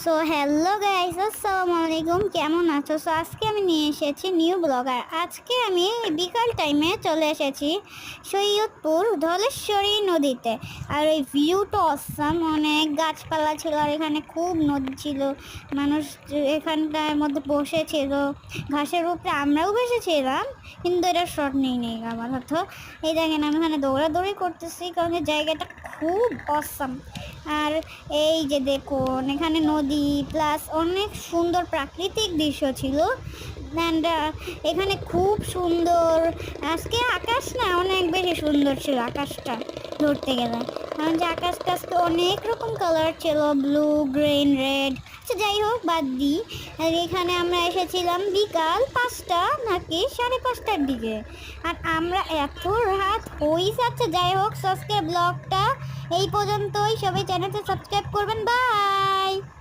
So hello guys, আসসালামু আলাইকুম। কেমন আছো? সো আজকে আমি নিয়ে এসেছি নিউ ব্লগার। আজকে আমি বিকাল টাইমে চলে এসেছি সৈয়দপুর ধলেশ্বরী নদীতে। আর ওই ভিউটা অসাম, অনেক গাছপালা ছিল আর এখানে খুব নদী ছিল, মানুষ এখানটার মধ্যে বসেছিল ঘাসের উপরে। আমরাও বসেছিলাম, কিন্তু এটা শর্ট নেই আমার হতো। এই দেখেন আমি এখানে দৌড়াদৌড়ি করতেছি কারণ এই জায়গাটা খুব অসাম। আর এই যে দেখুন এখানে নদী প্লাস অনেক সুন্দর প্রাকৃতিক দৃশ্য ছিল। অ্যান্ড এখানে খুব সুন্দর আজকে আকাশ না অনেক বেশি সুন্দর ছিল আকাশটা ধরতে গেলে, কারণ যে আকাশটা আজকে অনেক রকম কালার ছিল, ব্লু, গ্রিন, রেড। আচ্ছা যাই হোক বাদ দিই। আর এখানে আমরা এসেছিলাম বিকাল 5টা নাকি 5:30টার দিকে, আর আমরা এত রাত হয়েছে। আচ্ছা যাই হোক, আজকের ব্লগটা এই পর্যন্তই। সবাই চ্যানেলটা সাবস্ক্রাইব করবেন। বাই।